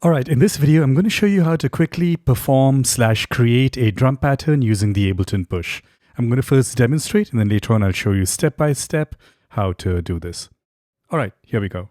Alright, in this video, I'm going to show you how to quickly perform/create a drum pattern using the Ableton Push. I'm going to first demonstrate and then later on I'll show you step by step how to do this. Alright, here we go.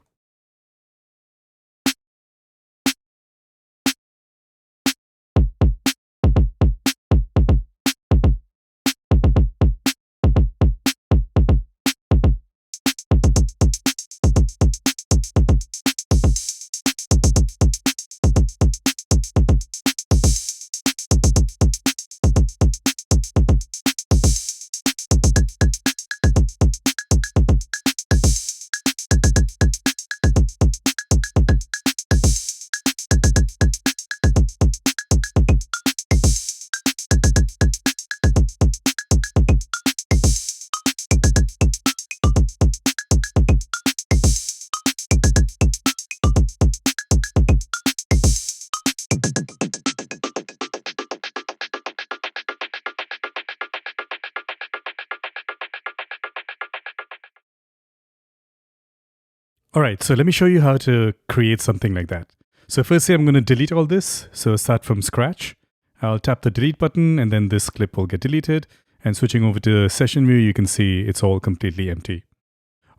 Alright, so let me show you how to create something like that. So firstly, I'm going to delete all this. So start from scratch. I'll tap the delete button and then this clip will get deleted. And switching over to session view, you can see it's all completely empty.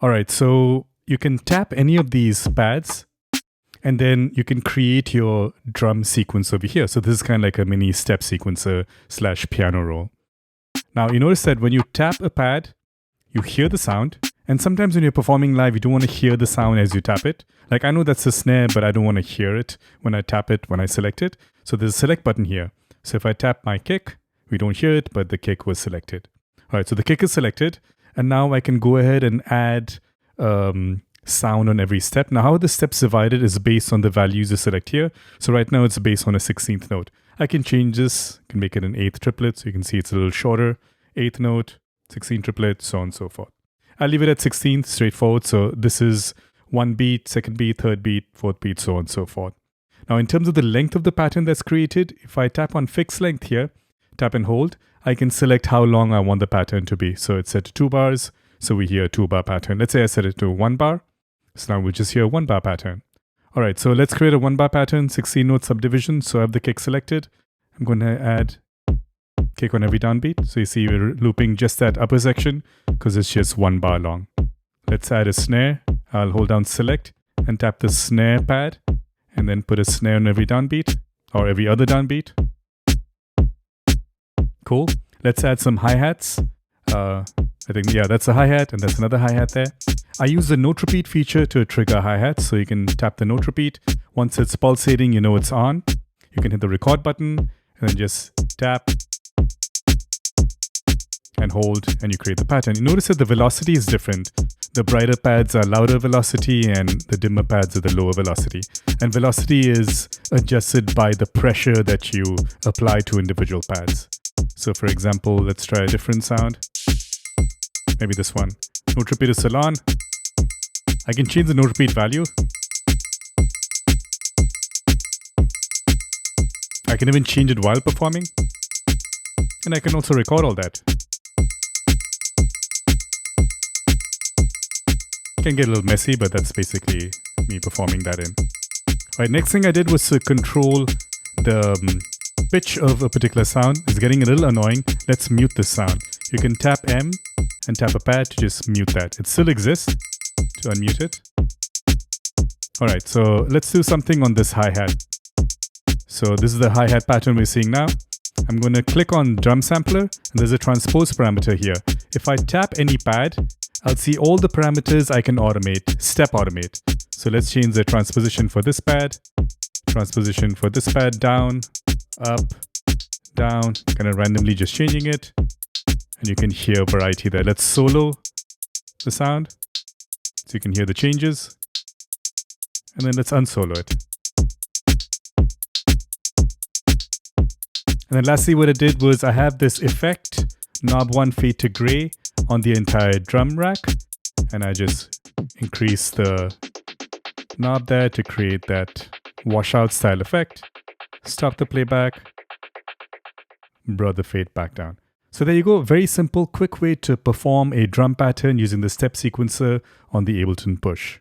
Alright, so you can tap any of these pads and then you can create your drum sequence over here. So this is kind of like a mini step sequencer / piano roll. Now you notice that when you tap a pad, you hear the sound. And sometimes when you're performing live, you don't want to hear the sound as you tap it. Like I know that's a snare, but I don't want to hear it when I tap it, when I select it. So there's a select button here. So if I tap my kick, we don't hear it, but the kick was selected. All right, so the kick is selected. And now I can go ahead and add sound on every step. Now how the steps divided is based on the values you select here. So right now it's based on a 16th note. I can change this, can make it an 8th triplet. So you can see it's a little shorter. 8th note, 16th triplet, so on and so forth. I'll leave it at 16th, straightforward. So this is 1 beat, 2nd beat, 3rd beat, 4th beat, so on and so forth. Now in terms of the length of the pattern that's created, if I tap on fixed length here, tap and hold, I can select how long I want the pattern to be. So it's set to 2 bars, so we hear a 2-bar pattern. Let's say I set it to 1 bar, so now we'll just hear a 1-bar pattern. All right, so let's create a 1-bar pattern, 16-note subdivision. So I have the kick selected. I'm going to add kick on every downbeat. So you see we're looping just that upper section because it's just 1 bar long. Let's add a snare. I'll hold down select and tap the snare pad and then put a snare on every downbeat or every other downbeat. Cool. Let's add some hi-hats. I think, yeah, that's a hi-hat and that's another hi-hat there. I use the note repeat feature to trigger hi-hats. So you can tap the note repeat. Once it's pulsating, you know it's on. You can hit the record button and then just tap and hold, and you create the pattern. You notice that the velocity is different. The brighter pads are louder velocity and the dimmer pads are the lower velocity. And velocity is adjusted by the pressure that you apply to individual pads. So for example, let's try a different sound. Maybe this one. Note repeat is still on. I can change the note repeat value. I can even change it while performing. And I can also record all that. Can get a little messy, but that's basically me performing that in. All right, next thing I did was to control the pitch of a particular sound. It's getting a little annoying. Let's mute this sound. You can tap M and tap a pad to just mute that. It still exists to unmute it. All right, so let's do something on this hi-hat. So this is the hi-hat pattern we're seeing now. I'm going to click on drum sampler and there's a transpose parameter here. If I tap any pad, I'll see all the parameters I can automate, step automate. So let's change the transposition for this pad, transposition for this pad, down, up, down, kind of randomly just changing it. And you can hear variety there. Let's solo the sound so you can hear the changes. And then let's unsolo it. And then lastly, what I did was I have this effect, knob 1 fade to gray on the entire drum rack. And I just increase the knob there to create that washout style effect. Stop the playback, brought the fade back down. So there you go, very simple, quick way to perform a drum pattern using the step sequencer on the Ableton Push.